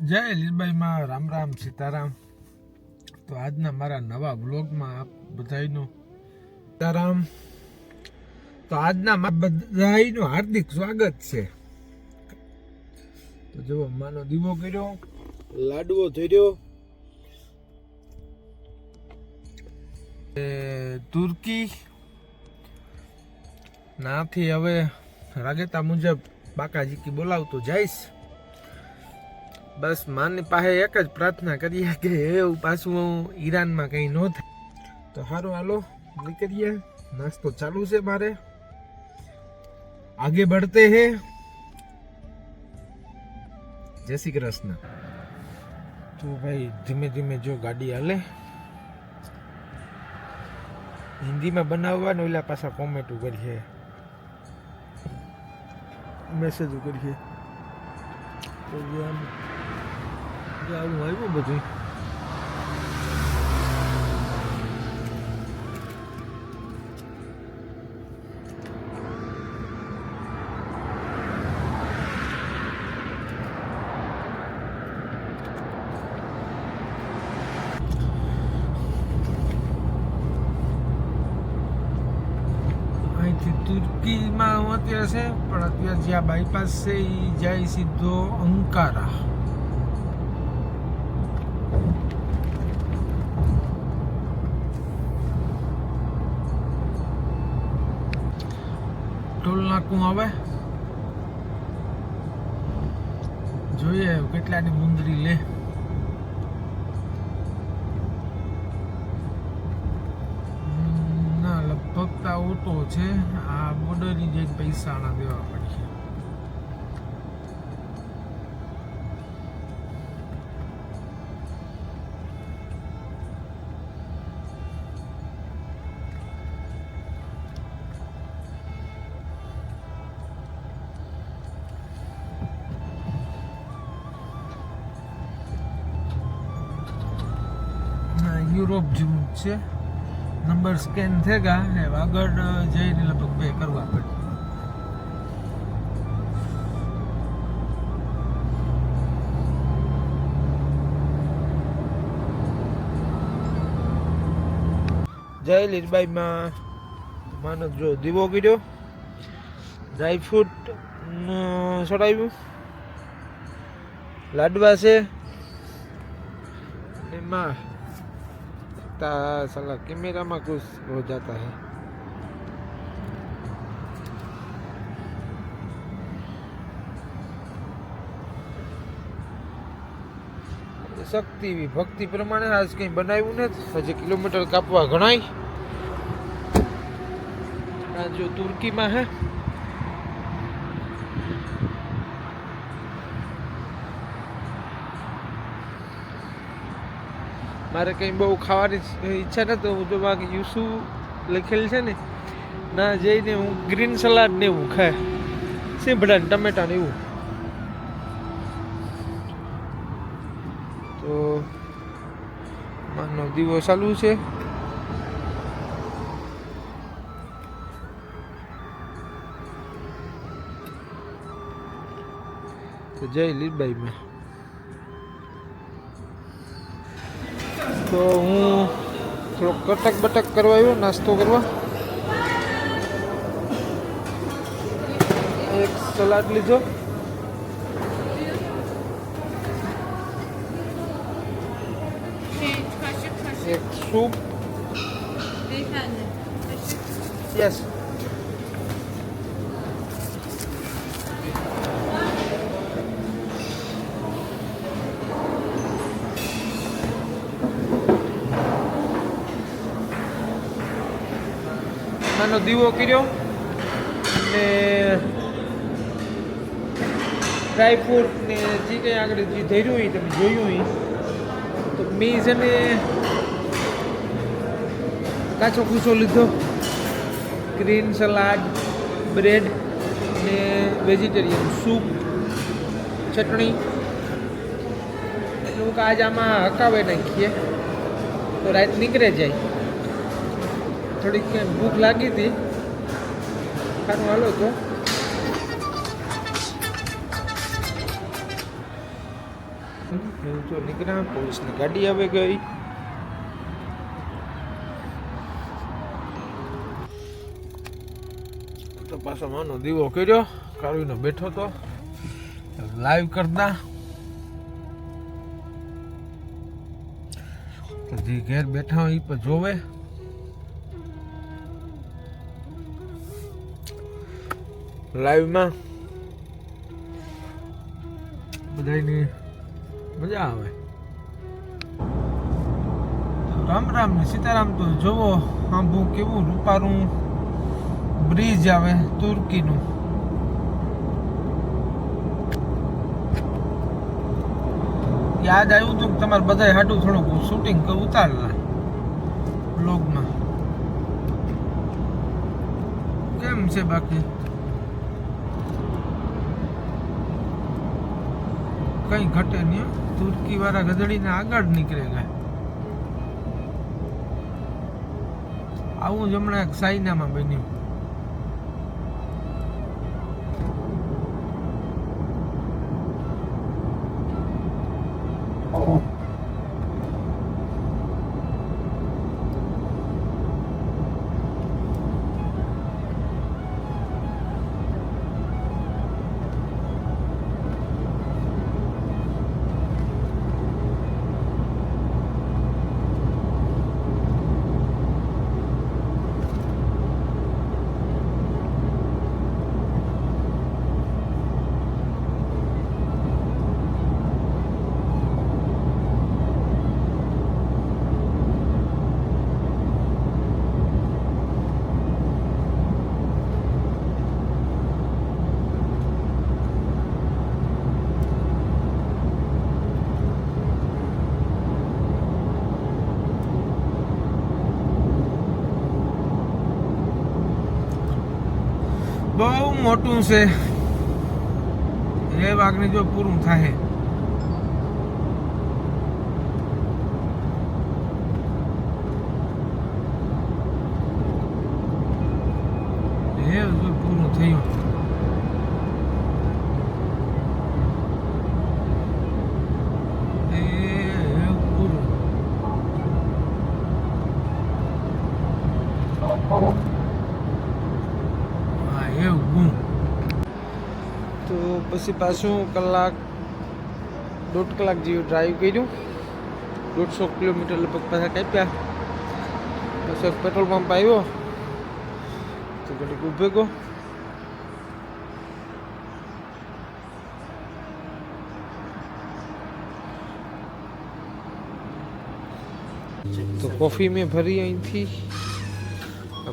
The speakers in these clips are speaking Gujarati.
જય લીલબાઈ માં રામ રામ સીતારામ. તો આજના મારા નવા વ્લોગમાં આપ બધાનું સીતારામ. તો આજના બધાનું હાર્દિક સ્વાગત છે. તો જો માનો દીવો કર્યો, લાડવો ધર્યો, તુર્કી નાથી હવે રાગેતા મુજબ બાકાજી કી બોલાવતો જઈશ. બસ માની પાસે એક જ પ્રાર્થના કરીએ કે એવું પાછું ઈરાનમાં કંઈ ન થાય. તો સારું હાલો નીકળીએ. નાસ્તો ચાલુ છે મારે, આગે बढ़ते हैं. જય શ્રી કૃષ્ણ. તો ભાઈ ધીમે ધીમે જો ગાડી હાલે. હિન્દીમાં બનાવવાનું એટલે પાછા કોમેન્ટો કરીએ, મેસેજો કરીએ. તો આમ આવું આવ્યું બધું. અહીંથી તુર્કીમાં હું અત્યારે છે, પણ અત્યારે જ્યાં બાયપાસ છે એ જાય સીધો અંકારા. ટોલ નાકું આવે, જોઈએ કેટલાની મુંદરી લે. ના લગભગ તો ઓટો છે. આ બોર્ડરની જે પૈસા ના દેવા પડશે. યુરોપ જેવું છે. નંબર સ્કેન થેગા ને આગળ જઈને લગભગ પે કરવા પડે. જય લીલબાઈ માં માનો જો દીવો કર્યો, ડ્રાય ફ્રૂટ ચડાવ્યું, લાડવા છે એમાં. साला कैमरा में कुछ हो जाता है. शक्ति भक्ति प्रमाणे आज कहीं बनाव्યું નથી. હજી કિલોમીટર કાપવા ઘણાય. આ જો તુર્કીમાં હે. મારે કંઈ બહુ ખાવાની ઈચ્છા નથી. હું તો બાકી યુસુ લખેલ છે ને, ના જઈને હું ગ્રીન સલાડ ને એવું ખાય, સીંભડા ને ટમેટા ને એવું. તો માનો દીવો ચાલુ છે. તો જય લીલબાઈ માં. તો હું થોડોક કટક બટક કરવા આવ્યો, નાસ્તો કરવા. એક સલાડ લીધો, એક સૂપ. યસ. નાનો દીવો કર્યો અને ડ્રાય ફ્રૂટ ને જે કંઈ આગળ જે ધર્યું હોય તમે જોયું હોય. તો મેં છે ને કાચો કૂચો લીધો, ગ્રીન સલાડ, બ્રેડ ને વેજીટેરિયન સૂપ, ચટણી. એટલું કે આજ આમાં હકાવે નાખીએ તો રાત નીકળે જાય. થોડીક ભૂખ લાગી હતી, ખાવાનું હાલો તો. એવું જો નીકળ્યા, પોલીસની ગાડી આવી ગઈ. તો પાછો માનો દીવો કર્યો, કાળવીનો બેઠો તો લાઈવ કરતા. તો જે ઘેર બેઠા હોય એ પણ જોવે. લાઈવમાં બધાની મજા આવે. રામ રામ ને સીતારામ. તો જોવો આંબુ કેવું રૂપારું બ્રિજ આવે તુર્કીનું. યાદ આવ્યું હતું કે તમારે બધા હાટું થોડુંક શૂટિંગ ઉતારલા બ્લોગમાં. કેમ છે બાકી? કઈ ઘટે નહીં. તુર્કી વાળા ગધડીને આગળ નીકળે ગયા. આવું જ હમણાં એક ચાઇનામાં બન્યું. બહુ મોટું છે. એ વાગને જો પૂરું થાય. એ જો પૂરું થયું. પૂરું. તો પછી પાછું કલાક 1.5 કલાક જેવું ડ્રાઈવ કર્યું. 150 કિલોમીટર લગભગ પાછા કાપ્યા. પછી એક પેટ્રોલ પંપ આવ્યો તો ઘડીક ઊભે ગયો. તો કોફી મેં ભરી અહીંથી.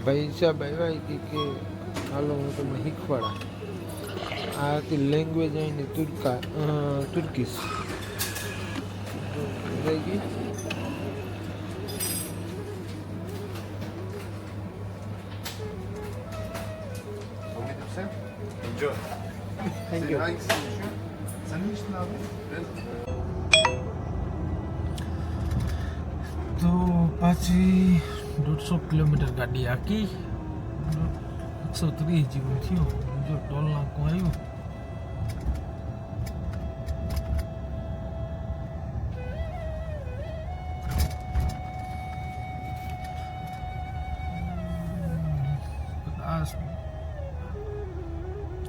ભાઈ સાહેબ આવ્યા કે હાલો હું તમને શીખવાડા. આ હતી લેંગ્વેજ અહીંની તુર્કીશ રહી ગઈ. Thank you. તો પાછી 150 કિલોમીટર ગાડી આખી 130 જેવું થયું. જો ટોલ નાકું આવ્યું.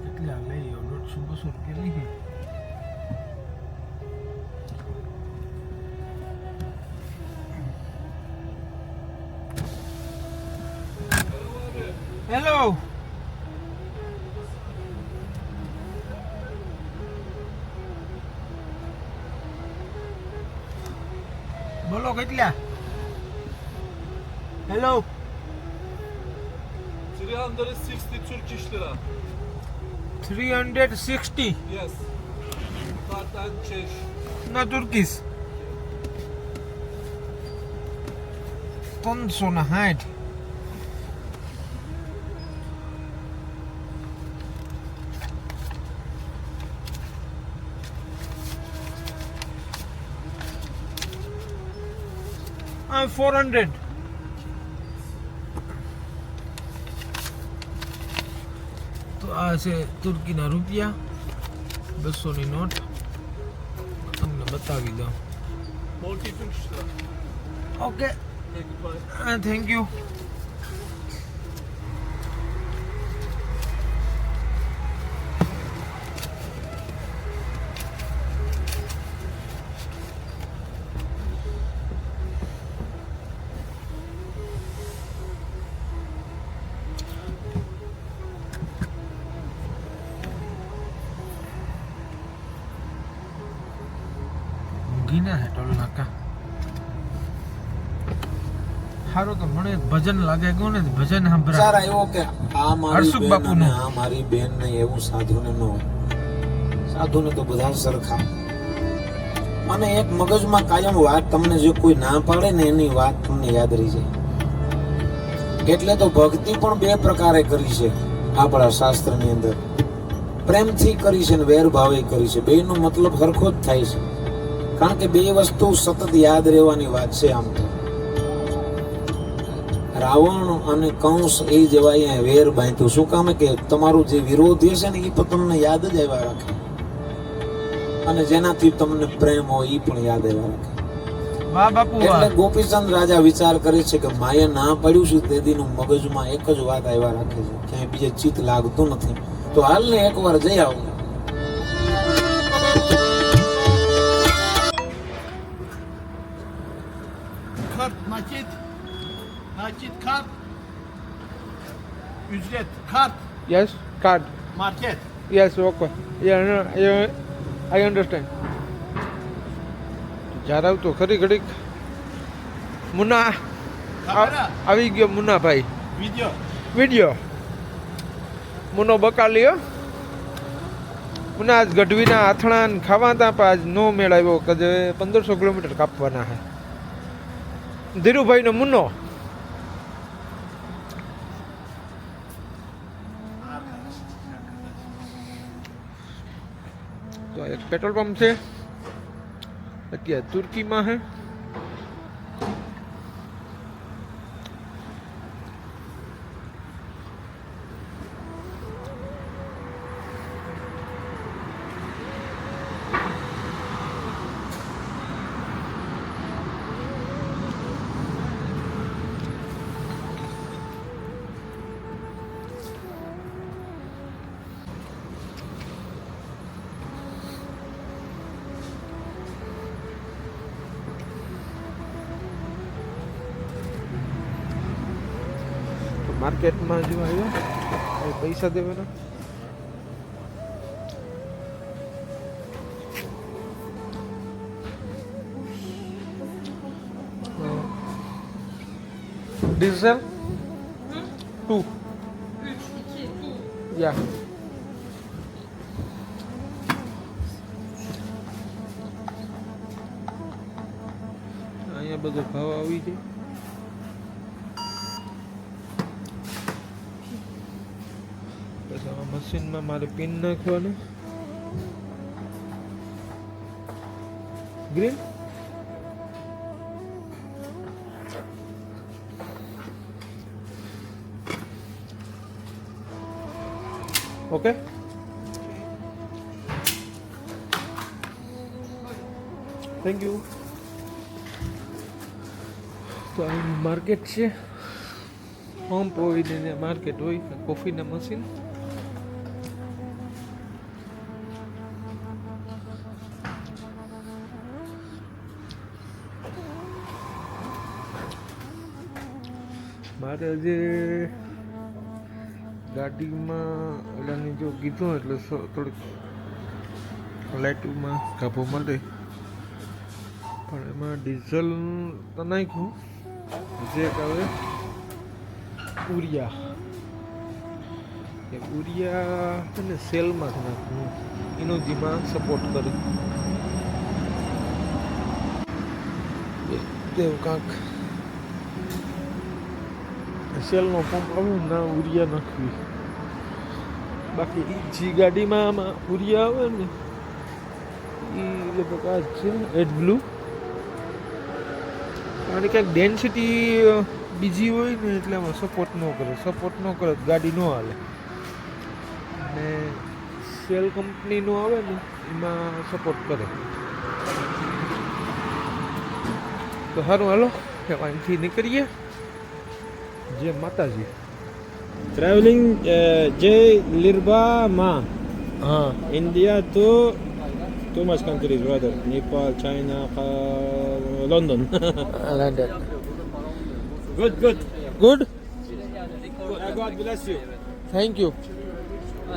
કેટલા લઈ 150-200 રૂપિયા લઈ. હેલો. બોલો કેટલા? Hello. 360 Turkish lira. 360 Yes. Card and cash. ના તુર્કીશ 360. I'm 400. તો આ છે તુર્કીના રૂપિયા 200ની નોટ તમને બતાવી દો. 40 Turkish lira. Okay, Take it by. Thank you. ગીના હે ટોલ નાકા. હારો તો મને ભજન લાગે ગયો ને ભજન સાંભળા. સારા એવો કે આ મારી હર્ષુખ બેન બાપુનું. અને આ મારી બેન ને એવું સાધુને ન હોય. સાધુને તો બધા સરખા. અને એક મગજમાં કાયમ વાત તમને જે કોઈ ના પાડે ને એની વાત તમને યાદ રહી જાય. એટલે તો ભક્તિ પણ બે પ્રકારે કરી છે આપણા શાસ્ત્રની અંદર. પ્રેમથી કરી છે ને વેરભાવે કરી છે. બેનો મતલબ સરખો જ થાય છે. કારણ કે બે વસ્તુ સતત યાદ રહેવાની વાત છે. આમ તો રાવણ અને કંસ એ જેવા અહીંયા વેર બાંધ્યું. શું કામ કે તમારું જે વિરોધી છે ને એ પણ તમને યાદ જ આવ્યા રાખે, અને જેનાથી તમને પ્રેમ હોય એ પણ યાદ આવ્યા રાખે. વાહ બાપુ વાહ. એટલે ગોપીચંદ રાજા વિચાર કરે છે કે માએ ના પડ્યું છે તે દીનું મગજમાં એક જ વાત આવ્યા રાખે છે, ક્યાંય બીજે ચિત્ત લાગતું નથી. તો હાલ ને એકવાર જઈ આવું. Kart, nakit. Nakit kart. Ücret, kart, yes card. market. Yes okay. I understand. જારાવ તો ખરી ઘડીક. મુન્ના Kamera, આવી ગયો મુન્નાભાઈ. video. વિડીયો મુનો બકાલ્યો. મુના આજ ગઢવીના આથણા ને ખાવા હતા પણ આજ નો મેળાવ્યો કે જે 1500 કિલોમીટર કાપવાના છે. ધીરુભાઈનો મુન્નો. તો એક પેટ્રોલ પંપ છે અત્યારે તુર્કીમાં છે. માર્કેટમાં જો આવ્યો હવે પૈસા દેવાના. ડીઝલ 2 યા અહીંયા બધો ભાવ આવી જાય. બસ આ મશીનમાં મારે પિન નાખવાનું. Green okay. Thank you. તો આ માર્કેટ છે. પંપ હોય ને માર્કેટ હોય કોફીના મશીન. મારે જે ગાડીમાં ઓલાની જો કીધું એટલે થોડીક લાઇટમાં કાબુ મળે, પણ એમાં ડીઝલ તો નાખ્યું જે હવે ઉરિયા એ ઉરિયા છે ને સેલમાં નાખવું એનું જેમાં સપોર્ટ કરે તેવું કાંક સેલનો પંપ આવે ના ઉરિયા નાખવી. બાકી જે ગાડીમાં આમાં ઉરિયા આવે ને એ લગભગ આ છે એડ બ્લુ. અને ક્યાંક ડેન્સિટી બીજી હોય ને એટલે આમાં સપોર્ટ ન કરે. સપોર્ટ ન કરે તો ગાડી ન હાલે. અને સેલ કંપનીનું આવે ને એમાં સપોર્ટ કરે. તો સારું હાલો કે અહીંથી નીકળીએ. જય માતાજી. ट्रैवलिंग जय लिरबा माँ હા India to too much countries brother Nepal China London London. good good good, God bless you thank you.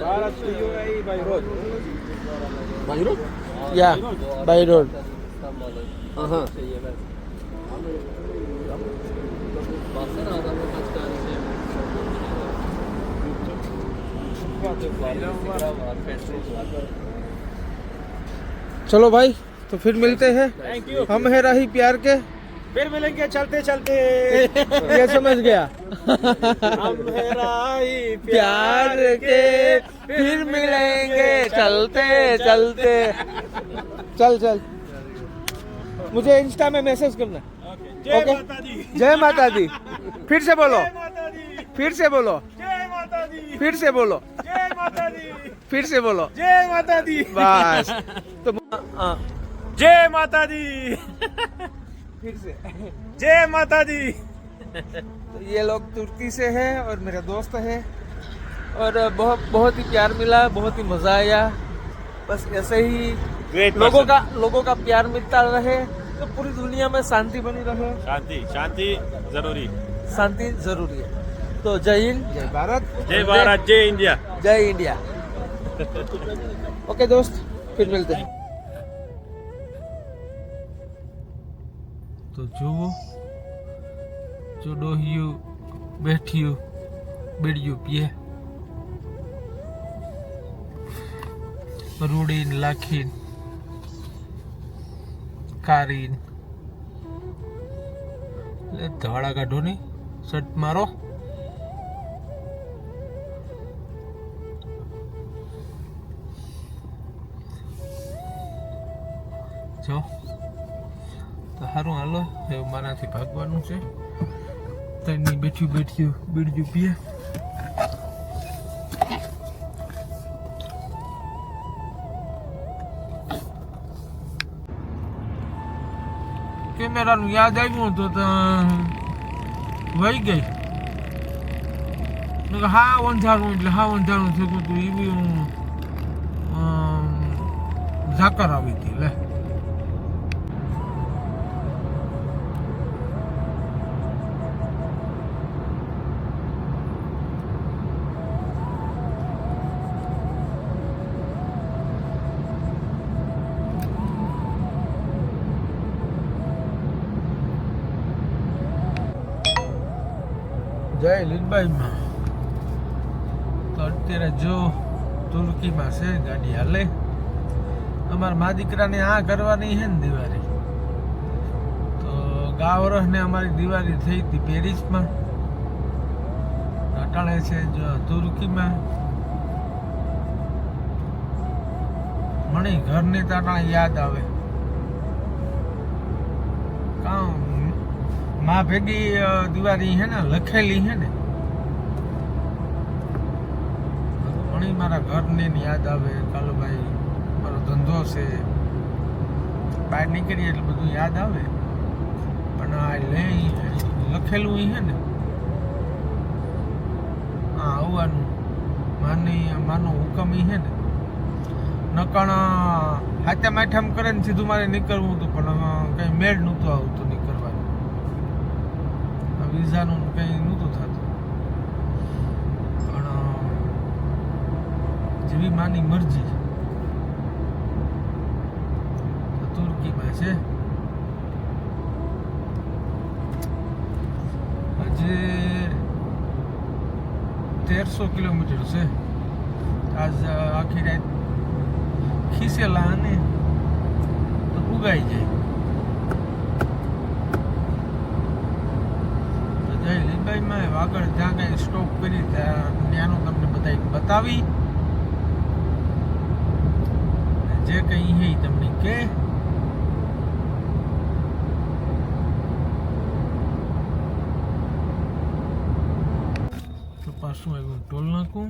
Bharat to UAE by road યા બાય રોડ. चलो भाई तो फिर मिलते हैं. Thank you हम है राही प्यार के. फिर मिलेंगे चलते चलते ये समझ गया. हम है राही प्यार के फिर मिलेंगे चलते चलते. चल चल, मुझे इंस्टा में मैसेज करना. जय Okay. माता दी जय माता दी. फिर से बोलो, जय माता दी फिर से बोलो, जय माता दी फिर से बोलो, जय माता दी फिर से बोलो. जय माता दी बस तो हाँ, जय माता दी फिर से. जय माता दी तो ये लोग तुर्की से है और मेरा दोस्त है और बहुत बहुत ही प्यार मिला, बहुत ही मज़ा आया. बस ऐसे ही Great लोगों का प्यार मिलता रहे तो पूरी दुनिया में शांति बनी रहे. शांति शांति जरूरी शांति जरूरी है. तो जय हिंद, जय भारत, जय भारत जय इंडिया जय इंडिया. ओके दोस्त, फिर मिलते हैं. તો જુઓ જો ડોહિયું બેઠિયું બીડિયું પીએ રૂડીન લાખીન કારીન એટલે ધવાડા કાઢો ની શર્ટ મારો. જો તો સારું હાલો એવું મારાથી ભાગવાનું છે. તની બેઠ્યું બીડ્યું પીએ. કેમેરાનું યાદ આવ્યું તો વહી ગઈ. હા અંધારું એટલે હા અંધારું થયું હતું એવી હું ઝાકર આવી હતી. લે જય લીલબાઈમાં. તો અત્યારે જો તુર્કીમાં છે ગાડી હાલે. અમારા મા દીકરાને આ કરવાની છે ને દિવાળી. તો ગા વર્ષને અમારી દિવાળી થઈ હતી પેરિસમાં. અટાણે છે જો તુર્કીમાં. મને ઘરની તો અટાણે યાદ આવે. કામ માં ભેગી દિવાળી હે ને લખેલી હે ને ઘણી મારા ઘરને યાદ આવે. કાલુભાઈ મારો ધંધો છે, બહાર નીકળીએ એટલે બધું યાદ આવે. પણ આ લખેલું હે ને હા આવવાનું માનો હુકમ હે ને નકણ હાથે માઠામ કરે ને સીધું મારે નીકળવું હતું પણ કઈ મેળ નહોતું આવતું નીકળવાનું. વિઝાનું કંઈ નહોતું થતું પણ જેવી માની મરજી. તુર્કીમાં છે હજી 1300 કિલોમીટર છે. આજ આખી રાત ખીસેલા અને તો ઉગાઈ જાય. જય લીલબાઈમાં આગળ જ્યાં કંઈ સ્ટોપ કરી ત્યાં ત્યાંનું તમને બધા બતાવી જે કંઈ હે એ તમને કે. તો પાછું આવ્યું ટોલ નાખું.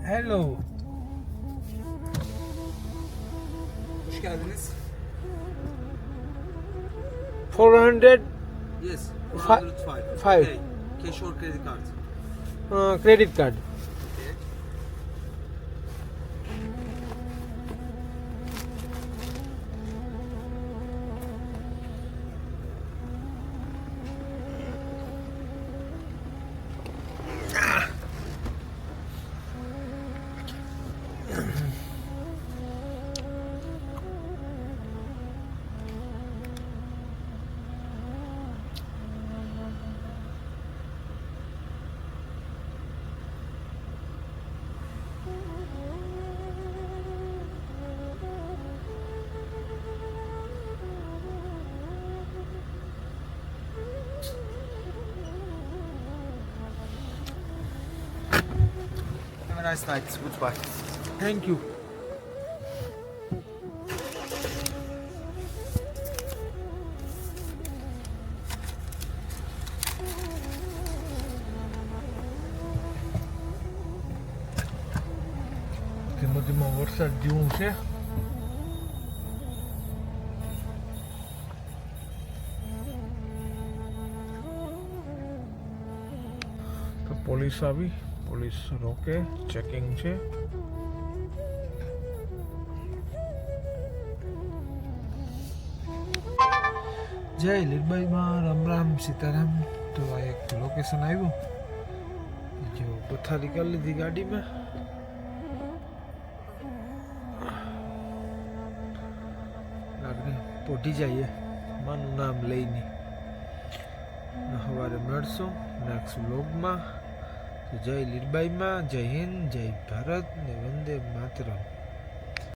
Hello Hoş geldiniz. 400 Yes. Fi- 405. five. Okay. Cash or credit card? credit card. Okay. Have a nice night. Goodbye. Thank you. ધીમો ધીમો વરસાદ જેવું છે. તો પોલીસ આવી, પોલીસ રોકે, ચેકિંગ છે. જય લીલબાઈમાં રામ રામ સીતારામ. તો આ એક લોકેશન આવ્યું, જો પથારી કરી લીધી ગાડીમાં. આગળ પોઢી જઈએ માનું નામ લઈને. સવારે મળશું નેક્સ્ટ વ્લોગમાં. તો જય લીલબાઈમાં, જય હિન્દ, જય ભારત ને વંદે માતરમ.